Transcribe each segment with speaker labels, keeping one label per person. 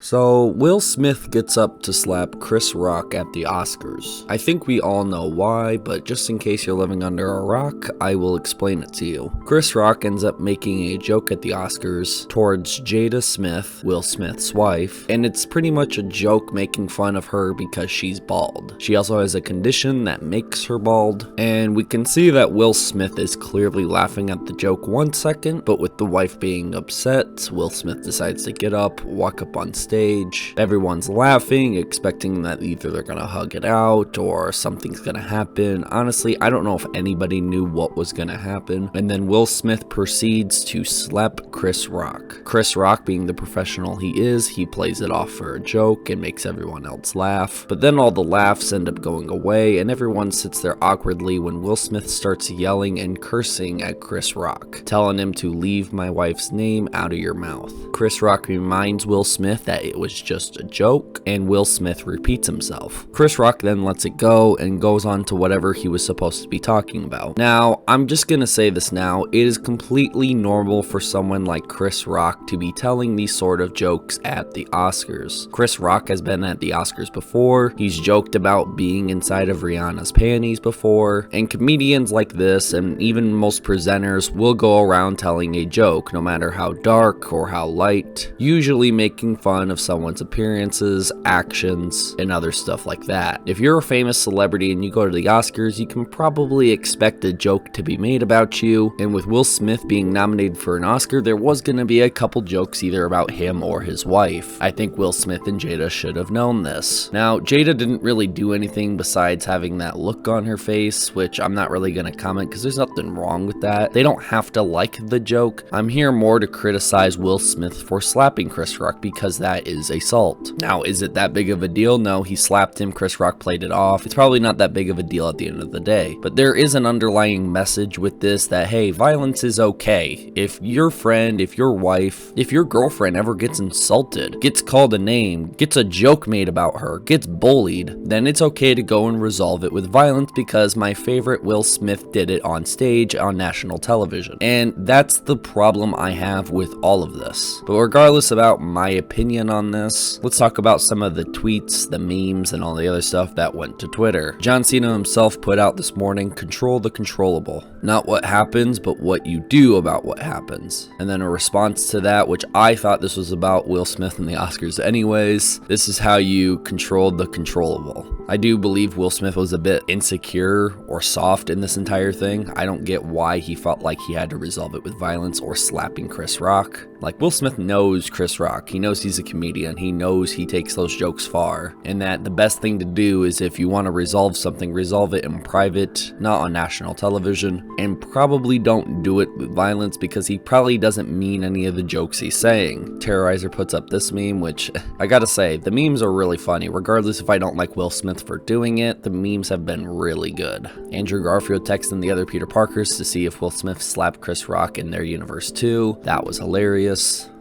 Speaker 1: So, Will Smith gets up to slap Chris Rock at the Oscars. I think we all know why, but just in case you're living under a rock, I will explain it to you. Chris Rock ends up making a joke at the Oscars towards Jada Smith, Will Smith's wife, and it's pretty much a joke making fun of her because she's bald. She also has a condition that makes her bald, and we can see that Will Smith is clearly laughing at the joke 1 second, but with the wife being upset, Will Smith decides to get up, walk up on stage. Everyone's laughing, expecting that either they're gonna hug it out or something's gonna happen. Honestly, I don't know if anybody knew what was gonna happen. And then Will Smith proceeds to slap Chris Rock. Chris Rock, being the professional he is, he plays it off for a joke and makes everyone else laugh. But then all the laughs end up going away and everyone sits there awkwardly when Will Smith starts yelling and cursing at Chris Rock, telling him to leave my wife's name out of your mouth. Chris Rock reminds Will Smith that it was just a joke, and Will Smith repeats himself. Chris Rock then lets it go and goes on to whatever he was supposed to be talking about. Now, I'm just gonna say this now, it is completely normal for someone like Chris Rock to be telling these sort of jokes at the Oscars. Chris Rock has been at the Oscars before, he's joked about being inside of Rihanna's panties before, and comedians like this, and even most presenters, will go around telling a joke, no matter how dark or how light, usually making fun of someone's appearances, actions, and other stuff like that. If you're a famous celebrity and you go to the Oscars, you can probably expect a joke to be made about you, and with Will Smith being nominated for an Oscar, there was gonna be a couple jokes either about him or his wife. I think Will Smith and Jada should have known this. Now, Jada didn't really do anything besides having that look on her face, which I'm not really gonna comment because there's nothing wrong with that. They don't have to like the joke. I'm here more to criticize Will Smith for slapping Chris Rock because that is assault. Now, is it that big of a deal? No, he slapped him, Chris Rock played it off. It's probably not that big of a deal at the end of the day. But there is an underlying message with this that, hey, violence is okay. If your friend, if your wife, if your girlfriend ever gets insulted, gets called a name, gets a joke made about her, gets bullied, then it's okay to go and resolve it with violence because my favorite Will Smith did it on stage on national television. And that's the problem I have with all of this. But regardless about my opinion on this, let's talk about some of the tweets, the memes, and all the other stuff that went to Twitter. John Cena himself put out this morning, control the controllable. Not what happens, but what you do about what happens. And then a response to that, which I thought this was about Will Smith and the Oscars anyways, this is how you control the controllable. I do believe Will Smith was a bit insecure or soft in this entire thing. I don't get why he felt like he had to resolve it with violence or slapping Chris Rock. Like, Will Smith knows Chris Rock. He knows he's a comedian. He knows he takes those jokes far. And that the best thing to do is if you want to resolve something, resolve it in private, not on national television. And probably don't do it with violence because he probably doesn't mean any of the jokes he's saying. Terrorizer puts up this meme, which I gotta say, the memes are really funny. Regardless if I don't like Will Smith for doing it, the memes have been really good. Andrew Garfield texting the other Peter Parkers to see if Will Smith slapped Chris Rock in their universe too. That was hilarious.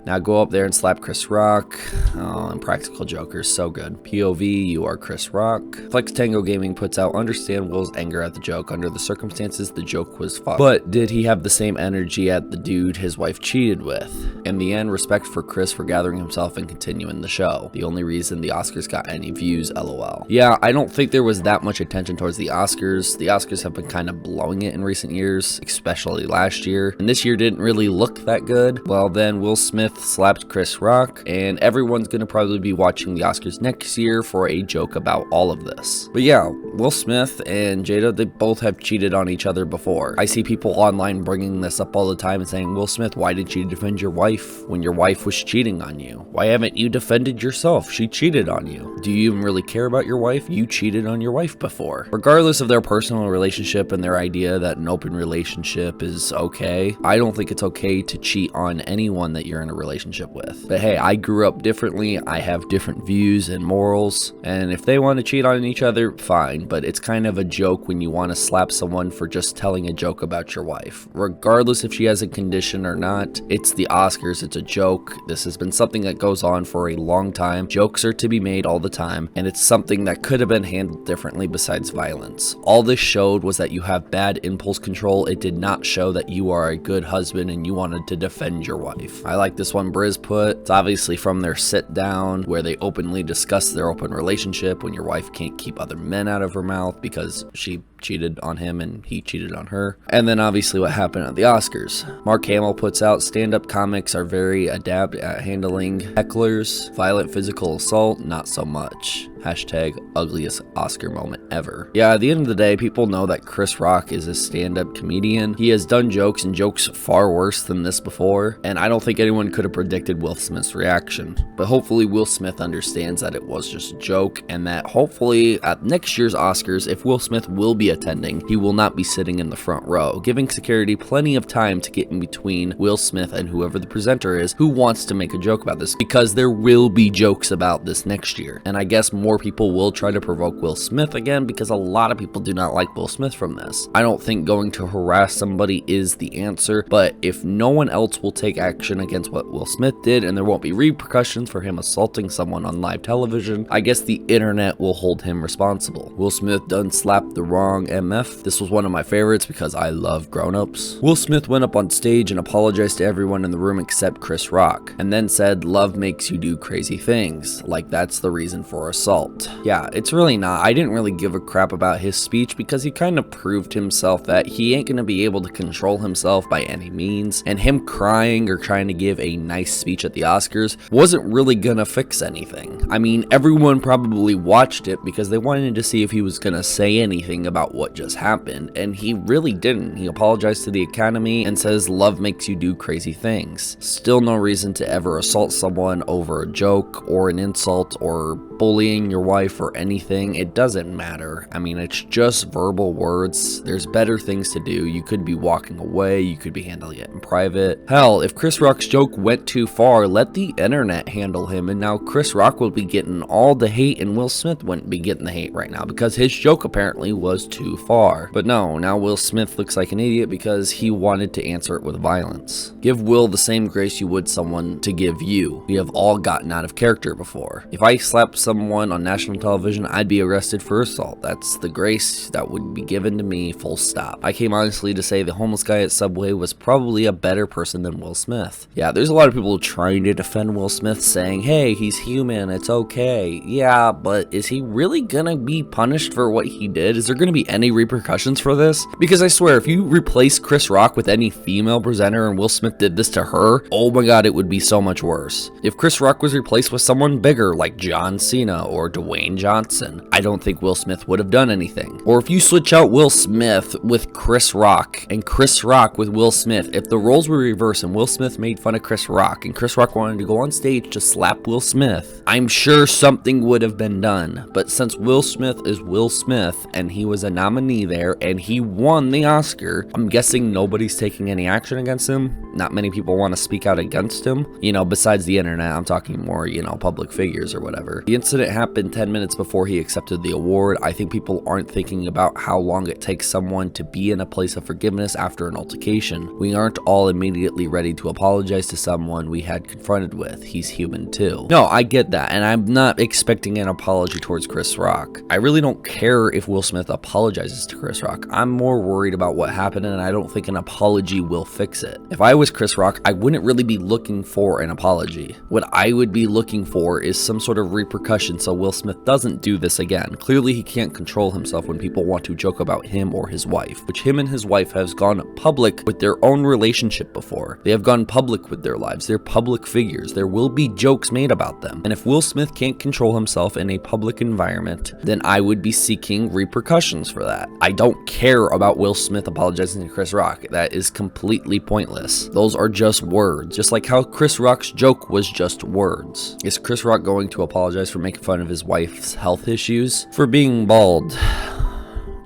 Speaker 1: Now go up there and slap Chris Rock. Oh, and Practical Joker, so good. POV, you are Chris Rock. Flex Tango Gaming puts out, understand Will's anger at the joke. Under the circumstances, the joke was fucked. But did he have the same energy at the dude his wife cheated with? In the end, respect for Chris for gathering himself and continuing the show. The only reason the Oscars got any views, LOL. Yeah, I don't think there was that much attention towards the Oscars. The Oscars have been kind of blowing it in recent years, especially last year. And this year didn't really look that good. Well, then Will Smith slapped Chris Rock, and everyone's gonna probably be watching the Oscars next year for a joke about all of this. But yeah, Will Smith and Jada, they both have cheated on each other before. I see people online bringing this up all the time and saying, Will Smith, why didn't you defend your wife when your wife was cheating on you? Why haven't you defended yourself? She cheated on you. Do you even really care about your wife? You cheated on your wife before. Regardless of their personal relationship and their idea that an open relationship is okay, I don't think it's okay to cheat on anyone that you're in a relationship with. But hey, I grew up differently. I have different views and morals, and if they want to cheat on each other, fine, but it's kind of a joke when you want to slap someone for just telling a joke about your wife. Regardless if she has a condition or not, it's the Oscars, it's a joke. This has been something that goes on for a long time. Jokes are to be made all the time, and it's something that could have been handled differently besides violence. All this showed was that you have bad impulse control. It did not show that you are a good husband and you wanted to defend your wife. I like this This one Briz put, it's obviously from their sit down where they openly discuss their open relationship when your wife can't keep other men out of her mouth because she cheated on him and he cheated on her. And then obviously what happened at the Oscars. Mark Hamill puts out, stand-up comics are very adept at handling hecklers. Violent physical assault, not so much. Hashtag ugliest Oscar moment ever. Yeah, at the end of the day, people know that Chris Rock is a stand-up comedian. He has done jokes and jokes far worse than this before, and I don't think anyone could have predicted Will Smith's reaction. But hopefully Will Smith understands that it was just a joke, and that hopefully at next year's Oscars, if Will Smith will be attending, he will not be sitting in the front row, giving security plenty of time to get in between Will Smith and whoever the presenter is who wants to make a joke about this, because there will be jokes about this next year. And I guess more people will try to provoke Will Smith again, because a lot of people do not like Will Smith from this. I don't think going to harass somebody is the answer, but if no one else will take action against what Will Smith did and there won't be repercussions for him assaulting someone on live television, I guess the internet will hold him responsible. Will Smith done slapped the wrong MF. This was one of my favorites because I love grown-ups. Will Smith went up on stage and apologized to everyone in the room except Chris Rock, and then said love makes you do crazy things, like that's the reason for assault. Yeah, it's really not. I didn't really give a crap about his speech because he kind of proved himself that he ain't gonna be able to control himself by any means, and him crying or trying to give a nice speech at the Oscars wasn't really gonna fix anything. I mean, everyone probably watched it because they wanted to see if he was gonna say anything about what just happened, and he really didn't. He apologized to the Academy and says love makes you do crazy things. Still no reason to ever assault someone over a joke or an insult or bullying your wife or anything. It doesn't matter. I mean, it's just verbal words. There's better things to do. You could be walking away, you could be handling it in private. Hell, if Chris Rock's joke went too far, let the internet handle him, and now Chris Rock will be getting all the hate and Will Smith wouldn't be getting the hate right now because his joke apparently was too far. But no, now Will Smith looks like an idiot because he wanted to answer it with violence. Give Will the same grace you would someone to give you. We have all gotten out of character before. If I slapped someone on national television, I'd be arrested for assault. That's the grace that would be given to me, full stop. I came honestly to say the homeless guy at Subway was probably a better person than Will Smith. Yeah, there's a lot of people trying to defend Will Smith, saying, hey, he's human, it's okay. Yeah, but is he really gonna be punished for what he did? Is there gonna be any repercussions for this? Because I swear, if you replace Chris Rock with any female presenter and Will Smith did this to her, oh my god, it would be so much worse. If Chris Rock was replaced with someone bigger like John Cena or Dwayne Johnson, I don't think Will Smith would have done anything. Or if you switch out Will Smith with Chris Rock and Chris Rock with Will Smith, if the roles were reversed and Will Smith made fun of Chris Rock and Chris Rock wanted to go on stage to slap Will Smith, I'm sure something would have been done. But since Will Smith is Will Smith and he was a nominee there and he won the Oscar, I'm guessing nobody's taking any action against him. Not many people want to speak out against him. You know, besides the internet, I'm talking more, you know, public figures or whatever. The incident happened 10 minutes before he accepted the award. I think people aren't thinking about how long it takes someone to be in a place of forgiveness after an altercation. We aren't all immediately ready to apologize to someone we had confronted with. He's human too. No, I get that, and I'm not expecting an apology towards Chris Rock. I really don't care if Will Smith apologizes to Chris Rock. I'm more worried about what happened, and I don't think an apology will fix it. If I was Chris Rock, I wouldn't really be looking for an apology. What I would be looking for is some sort of repercussion so Will Smith doesn't do this again. Clearly he can't control himself when people want to joke about him or his wife, which him and his wife has gone public with their own relationship before. They have gone public with their lives. They're public figures. There will be jokes made about them. And if Will Smith can't control himself in a public environment, then I would be seeking repercussions for that. I don't care about Will Smith apologizing to Chris Rock. That is completely pointless. Those are just words. Just like how Chris Rock's joke was just words. Is Chris Rock going to apologize for making fun of his wife's health issues? For being bald.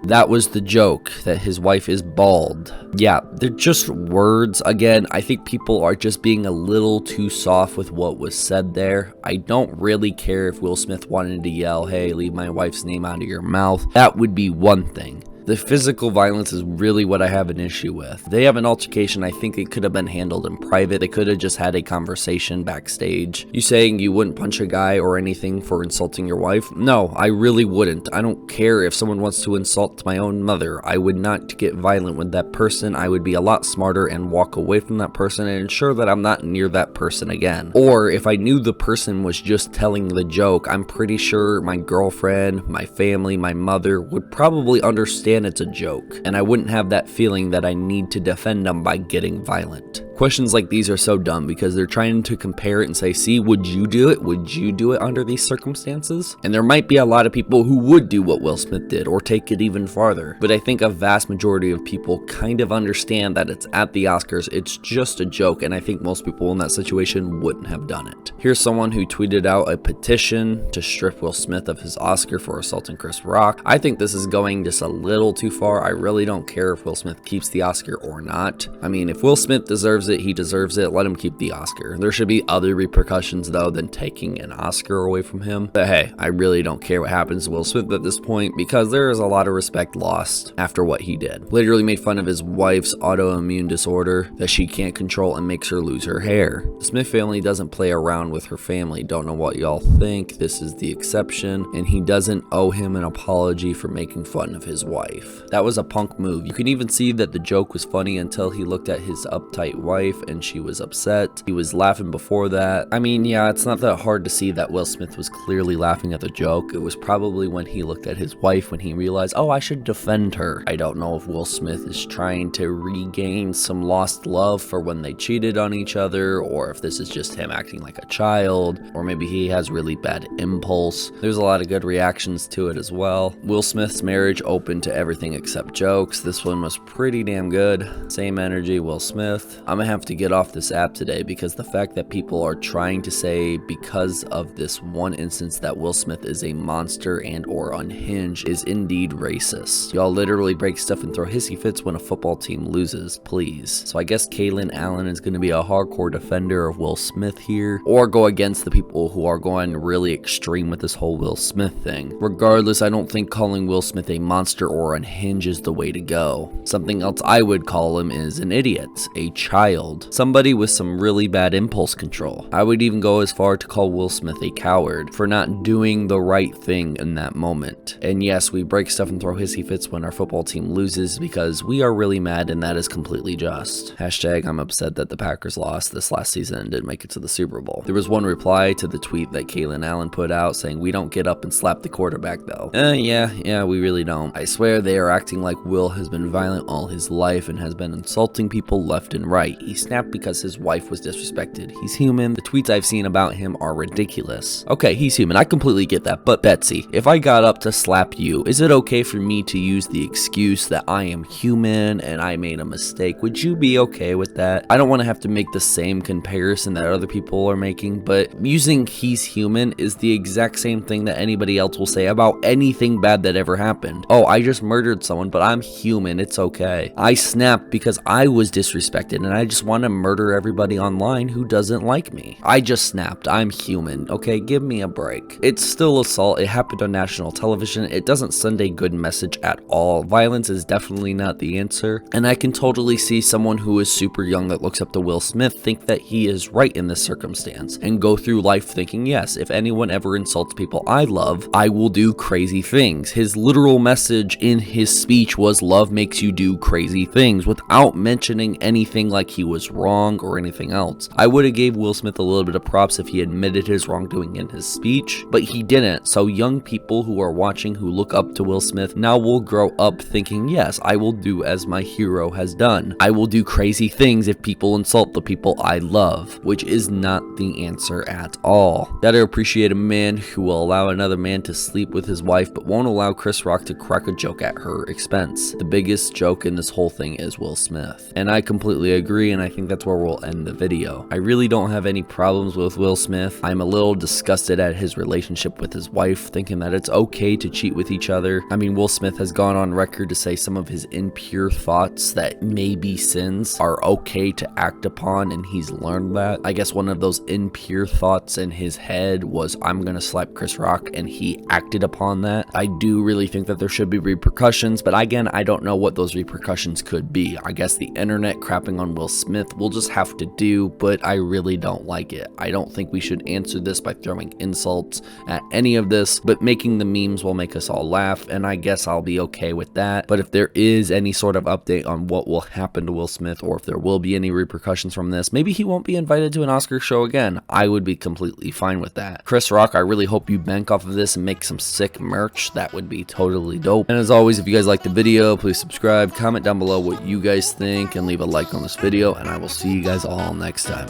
Speaker 1: That was the joke, that his wife is bald. Yeah, they're just words. Again, I think people are just being a little too soft with what was said there. I don't really care if Will Smith wanted to yell, hey, leave my wife's name out of your mouth. That would be one thing. The physical violence is really what I have an issue with. They have an altercation, I think it could have been handled in private. They could have just had a conversation backstage. You saying you wouldn't punch a guy or anything for insulting your wife? No, I really wouldn't. I don't care if someone wants to insult my own mother. I would not get violent with that person. I would be a lot smarter and walk away from that person and ensure that I'm not near that person again. Or if I knew the person was just telling the joke, I'm pretty sure my girlfriend, my family, my mother would probably understand it's a joke, and I wouldn't have that feeling that I need to defend them by getting violent. Questions like these are so dumb because they're trying to compare it and say, see, would you do it? Would you do it under these circumstances? And there might be a lot of people who would do what Will Smith did or take it even farther. But I think a vast majority of people kind of understand that it's at the Oscars, it's just a joke, and I think most people in that situation wouldn't have done it. Here's someone who tweeted out a petition to strip Will Smith of his Oscar for assaulting Chris Rock. I think this is going just a little too far. I really don't care if Will Smith keeps the Oscar or not. I mean, if Will Smith deserves it, he deserves it. Let him keep the Oscar. There should be other repercussions though than taking an Oscar away from him. But hey, I really don't care what happens to Will Smith at this point because there is a lot of respect lost after what he did. Literally made fun of his wife's autoimmune disorder that she can't control and makes her lose her hair. The Smith family doesn't play around with her family. Don't know what y'all think. This is the exception, and he doesn't owe him an apology for making fun of his wife. That was a punk move. You can even see that the joke was funny until he looked at his uptight wife and she was upset. He was laughing before that. I mean, yeah, it's not that hard to see that Will Smith was clearly laughing at the joke. It was probably when he looked at his wife when he realized, oh, I should defend her. I don't know if Will Smith is trying to regain some lost love for when they cheated on each other, or if this is just him acting like a child, or maybe he has really bad impulse. There's a lot of good reactions to it as well. Will Smith's marriage open to everything except jokes. This one was pretty damn good. Same energy, Will Smith. I'm gonna have to get off this app today because the fact that people are trying to say because of this one instance that Will Smith is a monster and or unhinged is indeed racist. Y'all literally break stuff and throw hissy fits when a football team loses, please. So I guess Kalen Allen is going to be a hardcore defender of Will Smith here, or go against the people who are going really extreme with this whole Will Smith thing. Regardless, I don't think calling Will Smith a monster or unhinged is the way to go. Something else I would call him is an idiot, a child, somebody with some really bad impulse control. I would even go as far to call Will Smith a coward for not doing the right thing in that moment. And yes, we break stuff and throw hissy fits when our football team loses because we are really mad, and that is completely just. Hashtag I'm upset that the Packers lost this last season and didn't make it to the Super Bowl. There was one reply to the tweet that Kalen Allen put out saying, we don't get up and slap the quarterback though. Yeah, we really don't. I swear they are acting like Will has been violent all his life and has been insulting people left and right. He snapped because his wife was disrespected. He's human. The tweets I've seen about him are ridiculous. Okay, he's human. I completely get that. But Betsy, if I got up to slap you, is it okay for me to use the excuse that I am human and I made a mistake? Would you be okay with that? I don't want to have to make the same comparison that other people are making, but using he's human is the exact same thing that anybody else will say about anything bad that ever happened. Oh, I just murdered someone, but I'm human. It's okay. I snapped because I was disrespected and I just want to murder everybody online who doesn't like me. I just snapped. I'm human. Okay, give me a break. It's still assault. It happened on national television. It doesn't send a good message at all. Violence is definitely not the answer. And I can totally see someone who is super young that looks up to Will Smith think that he is right in this circumstance and go through life thinking, yes, if anyone ever insults people I love, I will do crazy things. His literal message in his speech was love makes you do crazy things without mentioning anything like he was wrong or anything else. I would have gave Will Smith a little bit of props if he admitted his wrongdoing in his speech, but he didn't. So young people who are watching who look up to Will Smith now will grow up thinking, yes, I will do as my hero has done. I will do crazy things if people insult the people I love, which is not the answer at all. Gotta appreciate a man who will allow another man to sleep with his wife but won't allow Chris Rock to crack a joke at her expense. The biggest joke in this whole thing is Will Smith. And I completely agree. story, and I think that's where we'll end the video. I really don't have any problems with Will Smith. I'm a little disgusted at his relationship with his wife, thinking that it's okay to cheat with each other. I mean, Will Smith has gone on record to say some of his impure thoughts that may be sins are okay to act upon, and he's learned that. I guess one of those impure thoughts in his head was, I'm gonna slap Chris Rock, and he acted upon that. I do really think that there should be repercussions, but again, I don't know what those repercussions could be. I guess the internet crapping on Will Smith we'll just have to do, but I really don't like it. I don't think we should answer this by throwing insults at any of this, but making the memes will make us all laugh, and I guess I'll be okay with that. But if there is any sort of update on what will happen to Will Smith, or if there will be any repercussions from this, maybe he won't be invited to an Oscar show again, I would be completely fine with that. Chris Rock, I really hope you bank off of this and make some sick merch. That would be totally dope. And as always, if you guys liked the video, please subscribe, comment down below what you guys think, and leave a like on this video, and I will see you guys all next time.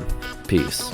Speaker 1: Peace.